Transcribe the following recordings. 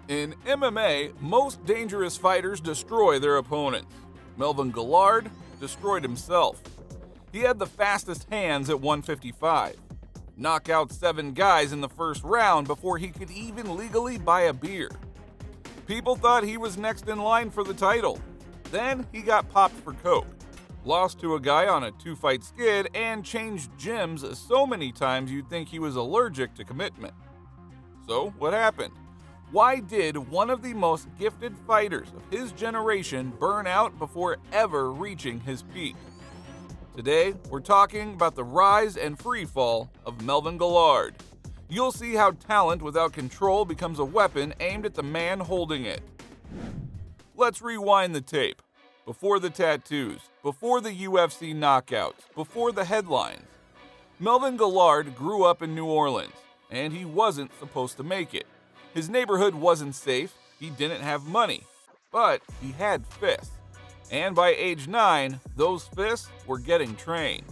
In MMA, most dangerous fighters destroy their opponents. Melvin Guillard destroyed himself. He had the fastest hands at 155. Knocked out 7 guys in the first round before he could even legally buy a beer. People thought he was next in line for the title. Then he got popped for coke, lost to a guy on a 2-fight skid, and changed gyms so many times you'd think he was allergic to commitment. So what happened? Why did one of the most gifted fighters of his generation burn out before ever reaching his peak? Today, we're talking about the rise and free fall of Melvin Guillard. You'll see how talent without control becomes a weapon aimed at the man holding it. Let's rewind the tape. Before the tattoos, before the UFC knockouts, before the headlines. Melvin Guillard grew up in New Orleans, and he wasn't supposed to make it. His neighborhood wasn't safe, he didn't have money, but he had fists. And by age 9, those fists were getting trained.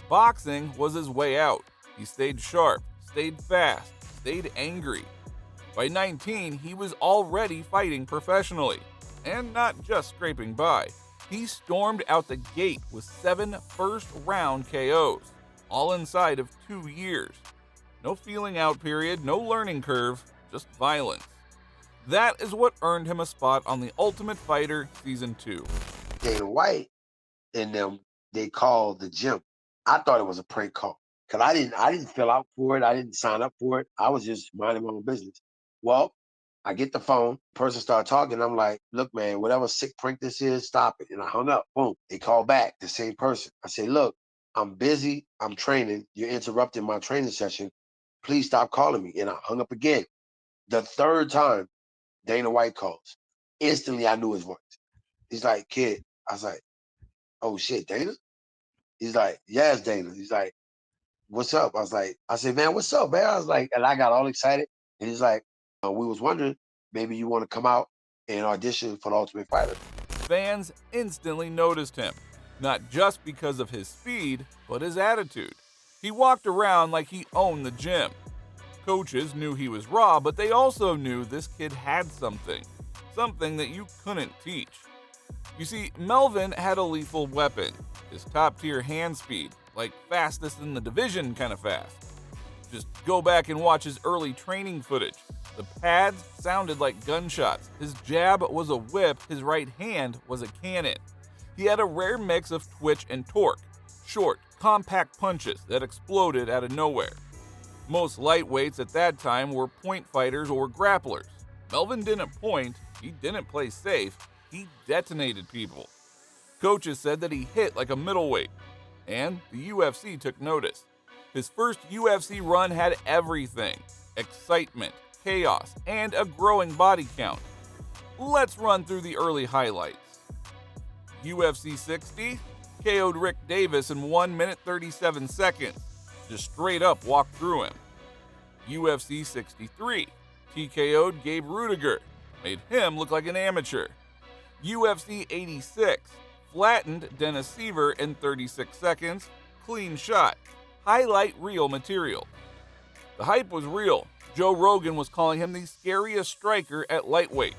Boxing was his way out. He stayed sharp, stayed fast, stayed angry. By 19, he was already fighting professionally, and not just scraping by. He stormed out the gate with 7 first-round KOs, all inside of 2 years. No feeling out period, no learning curve, just violence. That is what earned him a spot on The Ultimate Fighter Season 2. Dana White and them, they called the gym. I thought it was a prank call because I didn't fill out for it. I didn't sign up for it. I was just minding my own business. Well, I get the phone, person started talking. I'm like, look, man, whatever sick prank this is, stop it. And I hung up. Boom. They called back, the same person. I said, look, I'm busy. I'm training. You're interrupting my training session. Please stop calling me. And I hung up again. The third time, Dana White calls. Instantly, I knew his voice. He's like, kid. I was like, oh, shit, Dana? He's like, yeah, it's Dana. He's like, what's up? I said, man, what's up, man? I was like, and I got all excited. And he's like, we was wondering, maybe you want to come out and audition for The Ultimate Fighter. Fans instantly noticed him, not just because of his speed, but his attitude. He walked around like he owned the gym. Coaches knew he was raw, but they also knew this kid had something that you couldn't teach. You see, Melvin had a lethal weapon, his top-tier hand speed, like fastest in the division kind of fast. Just go back and watch his early training footage. The pads sounded like gunshots, his jab was a whip, his right hand was a cannon. He had a rare mix of twitch and torque, short, compact punches that exploded out of nowhere. Most lightweights at that time were point fighters or grapplers. Melvin didn't point, he didn't play safe, he detonated people. Coaches said that he hit like a middleweight, and the UFC took notice. His first UFC run had everything: excitement, chaos, and a growing body count. Let's run through the early highlights. UFC 60, KO'd Rick Davis in 1 minute 37 seconds. Just straight up walked through him. UFC 63, TKO'd Gabe Rudiger. Made him look like an amateur. UFC 86, flattened Dennis Seaver in 36 seconds. Clean shot. Highlight reel material. The hype was real. Joe Rogan was calling him the scariest striker at lightweight.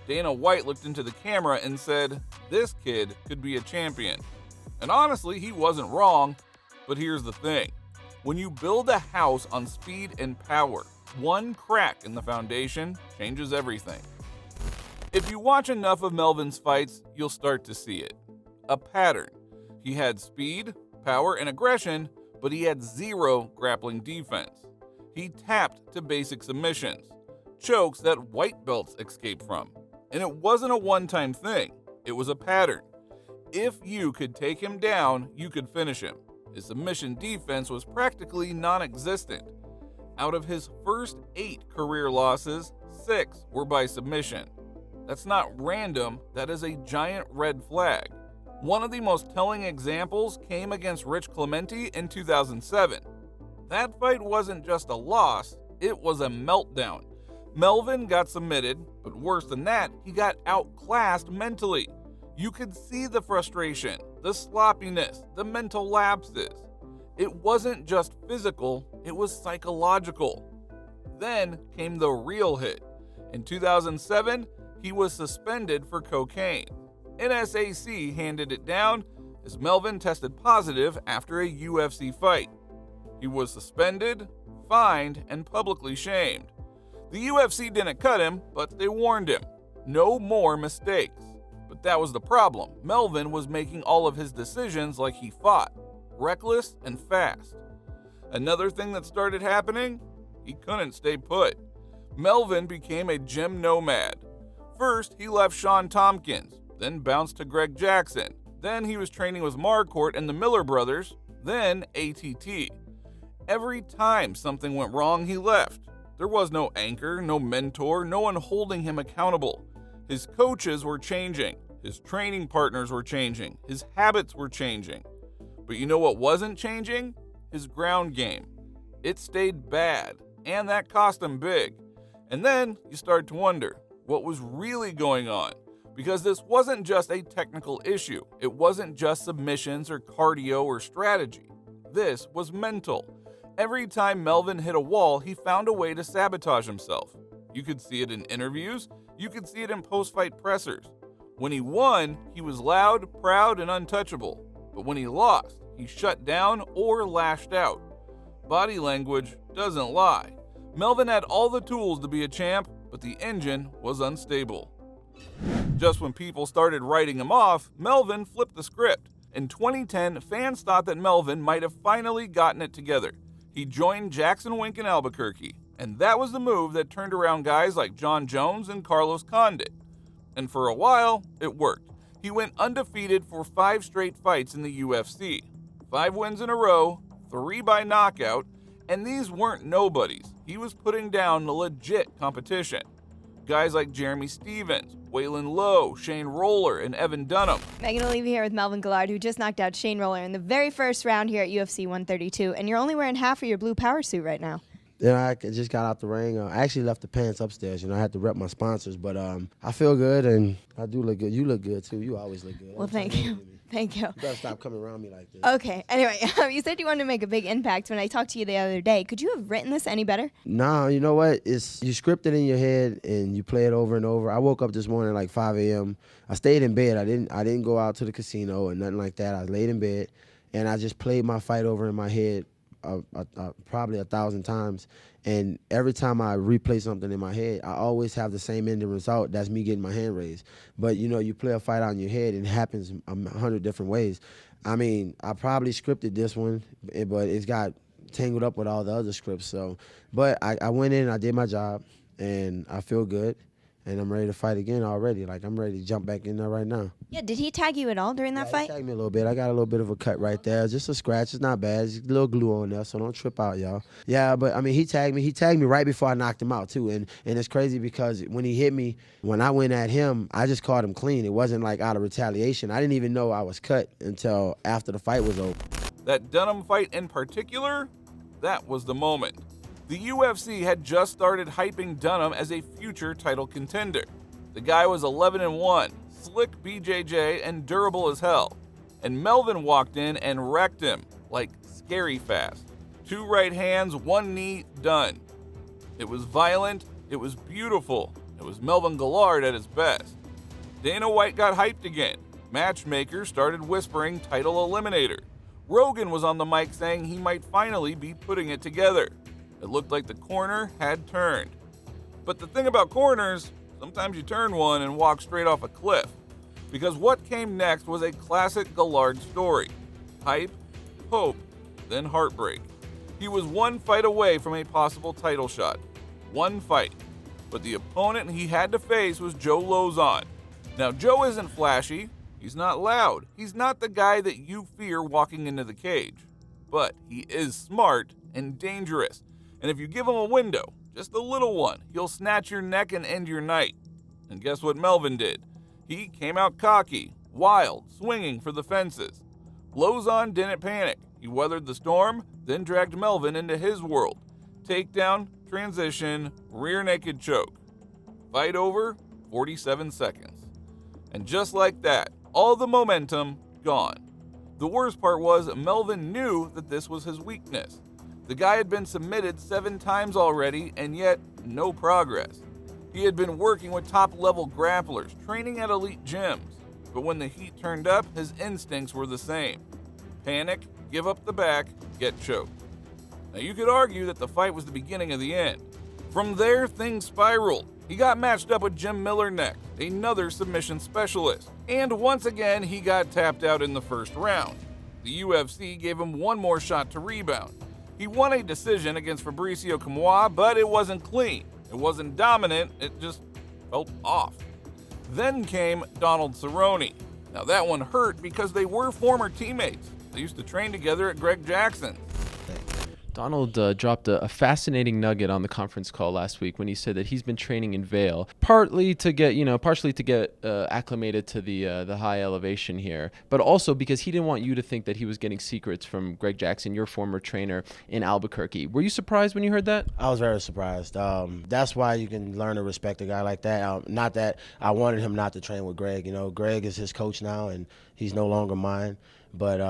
Dana White looked into the camera and said, this kid could be a champion. And honestly, he wasn't wrong, but here's the thing. When you build a house on speed and power, one crack in the foundation changes everything. If you watch enough of Melvin's fights, you'll start to see it. A pattern. He had speed, power, and aggression, but he had zero grappling defense. He tapped to basic submissions, chokes that white belts escape from. And it wasn't a one-time thing, it was a pattern. If you could take him down, you could finish him. His submission defense was practically non-existent. Out of his first 8 career losses, 6 were by submission. That's not random, that is a giant red flag. One of the most telling examples came against Rich Clemente in 2007. That fight wasn't just a loss, it was a meltdown. Melvin got submitted, but worse than that, he got outclassed mentally. You could see the frustration, the sloppiness, the mental lapses. It wasn't just physical, it was psychological. Then came the real hit. In 2007, he was suspended for cocaine. NSAC handed it down as Melvin tested positive after a UFC fight. He was suspended, fined, and publicly shamed. The UFC didn't cut him, but they warned him. No more mistakes. But that was the problem. Melvin was making all of his decisions like he fought, reckless and fast. Another thing that started happening? He couldn't stay put. Melvin became a gym nomad. First, he left Sean Tompkins, then bounced to Greg Jackson. Then he was training with Marquardt and the Miller brothers, then ATT. Every time something went wrong, he left. There was no anchor, no mentor, no one holding him accountable. His coaches were changing. His training partners were changing. His habits were changing. But you know what wasn't changing? His ground game. It stayed bad, and that cost him big. And then you start to wonder what was really going on. Because this wasn't just a technical issue. It wasn't just submissions or cardio or strategy. This was mental. Every time Melvin hit a wall, he found a way to sabotage himself. You could see it in interviews. You could see it in post-fight pressers. When he won, he was loud, proud, and untouchable. But when he lost, he shut down or lashed out. Body language doesn't lie. Melvin had all the tools to be a champ, but the engine was unstable. Just when people started writing him off, Melvin flipped the script. In 2010, fans thought that Melvin might have finally gotten it together. He joined Jackson Wink in Albuquerque, and that was the move that turned around guys like John Jones and Carlos Condit. And for a while, it worked. He went undefeated for 5 straight fights in the UFC. 5 wins in a row, 3 by knockout, and these weren't nobodies. He was putting down legit competition. Guys like Jeremy Stevens, Waylon Lowe, Shane Roller, and Evan Dunham. Megan will leave you here with Melvin Guillard, who just knocked out Shane Roller in the very first round here at UFC 132, and you're only wearing half of your blue power suit right now. Yeah, I just got out the ring. I actually left the pants upstairs. I had to rep my sponsors, but I feel good, and I do look good. You look good, too. You always look good. Well, thank you. Thank you. You better stop coming around me like this. Okay. Anyway, you said you wanted to make a big impact when I talked to you the other day. Could you have written this any better? Nah, you know what? You script it in your head, and you play it over and over. I woke up this morning like 5 a.m. I stayed in bed. I didn't go out to the casino or nothing like that. I laid in bed, and I just played my fight over in my head probably 1,000 times. And every time I replay something in my head, I always have the same ending result. That's me getting my hand raised. But, you play a fight out in your head, and it happens 100 different ways. I mean, I probably scripted this one, but it's got tangled up with all the other scripts. But I went in, I did my job, and I feel good. And I'm ready to fight again already. Like, I'm ready to jump back in there right now. Yeah, did he tag you at all during that fight? He tagged me a little bit. I got a little bit of a cut right there. Just a scratch. It's not bad. It's a little glue on there, so don't trip out, y'all. Yeah, but, I mean, he tagged me. He tagged me right before I knocked him out, too. And it's crazy because when he hit me, when I went at him, I just caught him clean. It wasn't, like, out of retaliation. I didn't even know I was cut until after the fight was over. That Dunham fight in particular, that was the moment. The UFC had just started hyping Dunham as a future title contender. The guy was 11-1, slick BJJ, and durable as hell. And Melvin walked in and wrecked him, like scary fast. 2 right hands, 1 knee, done. It was violent, it was beautiful. It was Melvin Guillard at his best. Dana White got hyped again. Matchmakers started whispering title eliminator. Rogan was on the mic saying he might finally be putting it together. It looked like the corner had turned. But the thing about corners, sometimes you turn one and walk straight off a cliff. Because what came next was a classic Guillard story. Hype, hope, then heartbreak. He was 1 fight away from a possible title shot. 1 fight. But the opponent he had to face was Joe Lauzon. Now, Joe isn't flashy. He's not loud. He's not the guy that you fear walking into the cage. But he is smart and dangerous. And if you give him a window, just a little one, he'll snatch your neck and end your night. And guess what Melvin did? He came out cocky, wild, swinging for the fences. Lauzon didn't panic. He weathered the storm, then dragged Melvin into his world. Takedown, transition, rear naked choke. Fight over, 47 seconds. And just like that, all the momentum gone. The worst part was Melvin knew that this was his weakness. The guy had been submitted 7 times already, and yet no progress. He had been working with top-level grapplers, training at elite gyms, but when the heat turned up, his instincts were the same. Panic, give up the back, get choked. Now you could argue that the fight was the beginning of the end. From there, things spiraled. He got matched up with Jim Miller next, another submission specialist, and once again he got tapped out in the first round. The UFC gave him one more shot to rebound. He won a decision against Fabricio Camois, but it wasn't clean. It wasn't dominant, it just felt off. Then came Donald Cerrone. Now that one hurt because they were former teammates. They used to train together at Greg Jackson's. Donald dropped a fascinating nugget on the conference call last week when he said that he's been training in Vail, partially to get acclimated to the high elevation here, but also because he didn't want you to think that he was getting secrets from Greg Jackson, your former trainer in Albuquerque. Were you surprised when you heard that? I was very surprised. That's why you can learn to respect a guy like that. Not that I wanted him not to train with Greg. You know, Greg is his coach now, and he's no longer mine. But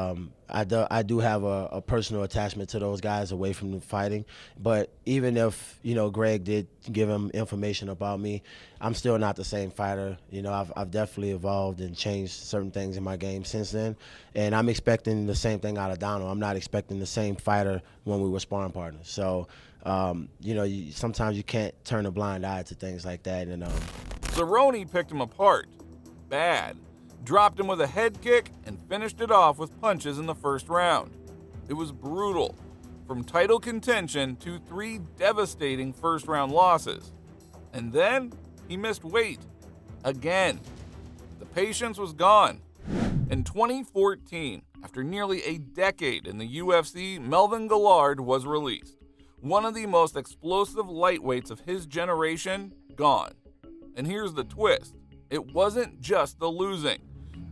I do have a personal attachment to those guys away from the fighting. But even if, Greg did give him information about me, I'm still not the same fighter. I've definitely evolved and changed certain things in my game since then. And I'm expecting the same thing out of Donald. I'm not expecting the same fighter when we were sparring partners. So, sometimes you can't turn a blind eye to things like that. And Cerrone picked him apart. Bad. Dropped him with a head kick and finished it off with punches in the first round. It was brutal. From title contention to 3 devastating first-round losses. And then he missed weight. Again. The patience was gone. In 2014, after nearly a decade in the UFC, Melvin Guillard was released. One of the most explosive lightweights of his generation, gone. And here's the twist. It wasn't just the losing.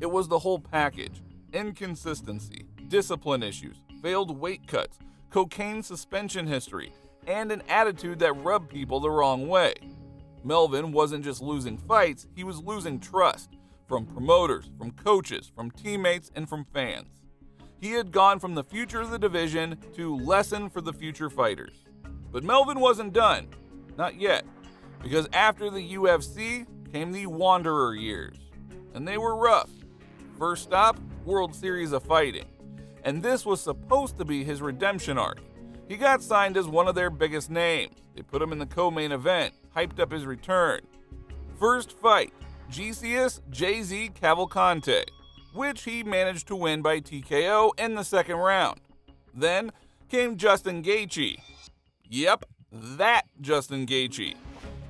It was the whole package. Inconsistency, discipline issues, failed weight cuts, cocaine suspension history, and an attitude that rubbed people the wrong way. Melvin wasn't just losing fights, he was losing trust. From promoters, from coaches, from teammates, and from fans. He had gone from the future of the division to lesson for the future fighters. But Melvin wasn't done. Not yet. Because after the UFC came the Wanderer years. And they were rough. First stop, World Series of Fighting. And this was supposed to be his redemption arc. He got signed as one of their biggest names. They put him in the co-main event, hyped up his return. First fight, GCS JZ Cavalcante, which he managed to win by TKO in the second round. Then came Justin Gaethje. Yep, that Justin Gaethje.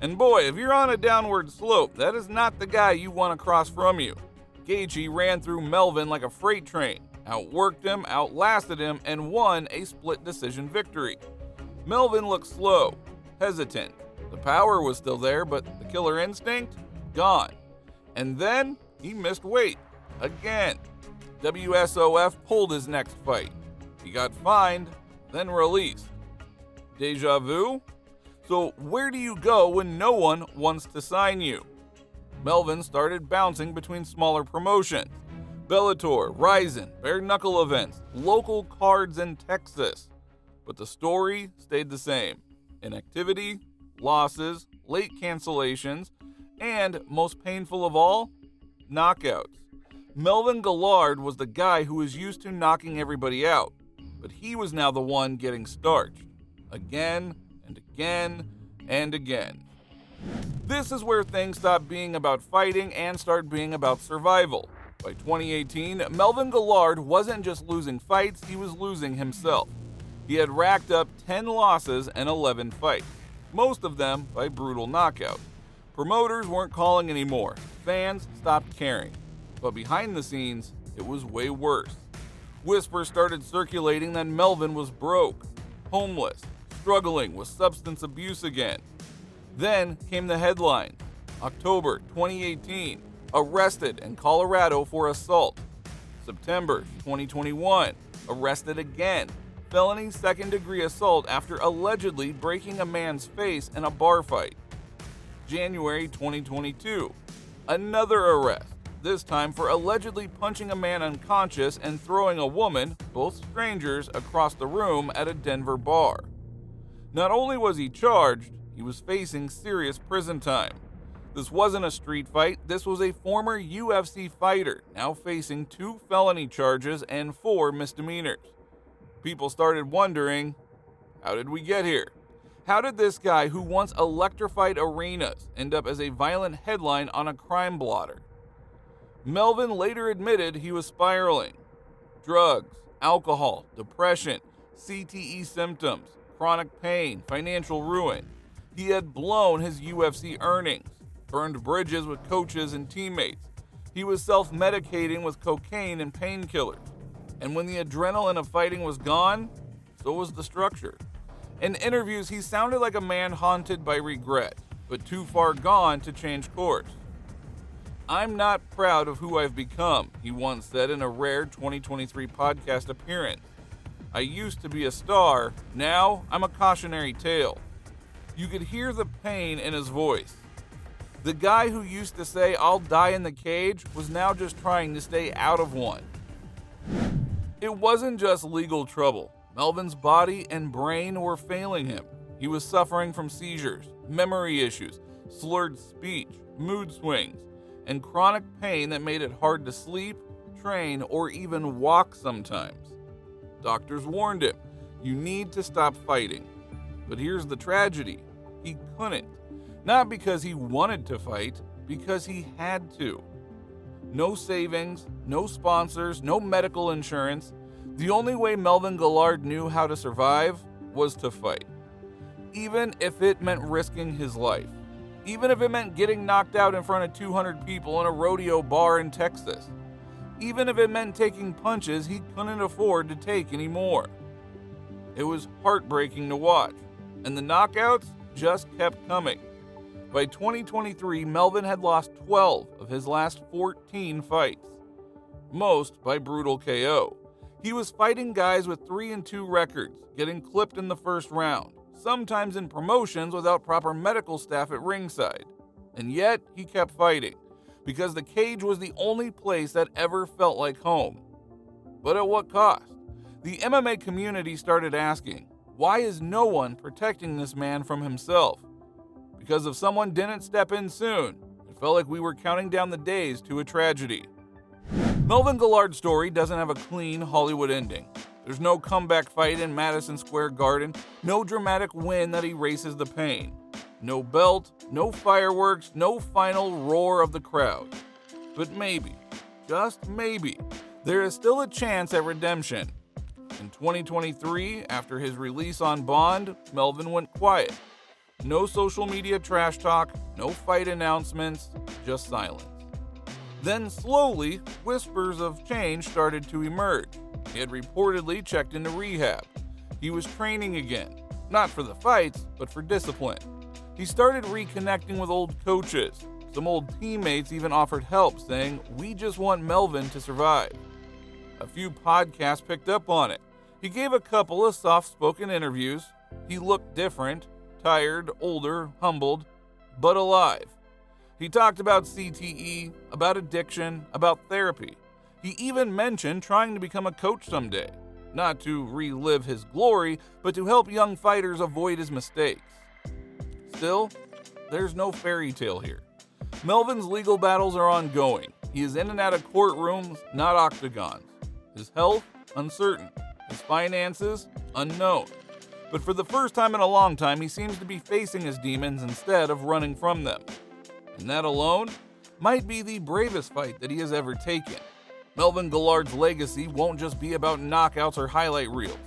And boy, if you're on a downward slope, that is not the guy you want across from you. Gaethje ran through Melvin like a freight train, outworked him, outlasted him, and won a split decision victory. Melvin looked slow, hesitant. The power was still there, but the killer instinct, gone. And then he missed weight, again. WSOF pulled his next fight. He got fined, then released. Deja vu? So where do you go when no one wants to sign you? Melvin started bouncing between smaller promotions. Bellator, Ryzen, bare knuckle events, local cards in Texas. But the story stayed the same. Inactivity, losses, late cancellations, and, most painful of all, knockouts. Melvin Guillard was the guy who was used to knocking everybody out, but he was now the one getting starched. Again and again and again. This is where things stop being about fighting and start being about survival. By 2018, Melvin Guillard wasn't just losing fights, he was losing himself. He had racked up 10 losses and 11 fights, most of them by brutal knockout. Promoters weren't calling anymore, fans stopped caring. But behind the scenes, it was way worse. Whispers started circulating that Melvin was broke, homeless, struggling with substance abuse again. Then came the headline, October 2018, arrested in Colorado for assault. September 2021, arrested again, felony second-degree assault after allegedly breaking a man's face in a bar fight. January 2022, another arrest, this time for allegedly punching a man unconscious and throwing a woman, both strangers, across the room at a Denver bar. Not only was he charged, he was facing serious prison time. This wasn't a street fight, this was a former UFC fighter, now facing 2 felony charges and 4 misdemeanors. People started wondering, how did we get here? How did this guy who once electrified arenas end up as a violent headline on a crime blotter? Melvin later admitted he was spiraling. Drugs, alcohol, depression, CTE symptoms, chronic pain, financial ruin. He had blown his UFC earnings, burned bridges with coaches and teammates. He was self-medicating with cocaine and painkillers. And when the adrenaline of fighting was gone, so was the structure. In interviews, he sounded like a man haunted by regret, but too far gone to change course. "I'm not proud of who I've become," he once said in a rare 2023 podcast appearance. "I used to be a star, now I'm a cautionary tale." You could hear the pain in his voice. The guy who used to say, "I'll die in the cage," was now just trying to stay out of one. It wasn't just legal trouble. Melvin's body and brain were failing him. He was suffering from seizures, memory issues, slurred speech, mood swings, and chronic pain that made it hard to sleep, train, or even walk sometimes. Doctors warned him, "You need to stop fighting." But here's the tragedy. He couldn't. Not because he wanted to fight, because he had to. No savings, no sponsors, no medical insurance. The only way Melvin Guillard knew how to survive was to fight. Even if it meant risking his life. Even if it meant getting knocked out in front of 200 people in a rodeo bar in Texas. Even if it meant taking punches he couldn't afford to take anymore. It was heartbreaking to watch, and the knockouts just kept coming. By 2023, Melvin had lost 12 of his last 14 fights, most by brutal KO. He was fighting guys with 3-2 records, getting clipped in the first round, sometimes in promotions without proper medical staff at ringside. And yet, he kept fighting, because the cage was the only place that ever felt like home. But at what cost? The MMA community started asking, why is no one protecting this man from himself? Because if someone didn't step in soon, it felt like we were counting down the days to a tragedy. Melvin Guillard's story doesn't have a clean Hollywood ending. There's no comeback fight in Madison Square Garden, no dramatic win that erases the pain. No belt, no fireworks, no final roar of the crowd. But maybe, just maybe, there is still a chance at redemption. In 2023, after his release on bond, Melvin went quiet. No social media trash talk, no fight announcements, just silence. Then slowly, whispers of change started to emerge. He had reportedly checked into rehab. He was training again, not for the fights, but for discipline. He started reconnecting with old coaches. Some old teammates even offered help, saying, "We just want Melvin to survive." A few podcasts picked up on it. He gave a couple of soft-spoken interviews. He looked different, tired, older, humbled, but alive. He talked about CTE, about addiction, about therapy. He even mentioned trying to become a coach someday, not to relive his glory, but to help young fighters avoid his mistakes. Still, there's no fairy tale here. Melvin's legal battles are ongoing. He is in and out of courtrooms, not octagons. His health, uncertain. His finances, unknown. But for the first time in a long time, he seems to be facing his demons instead of running from them. And that alone might be the bravest fight that he has ever taken. Melvin Guillard's legacy won't just be about knockouts or highlight reels.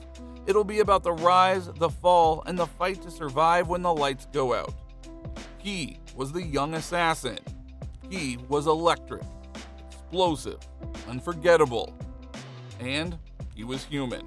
It'll be about the rise, the fall, and the fight to survive when the lights go out. He was the young assassin. He was electric, explosive, unforgettable, and he was human.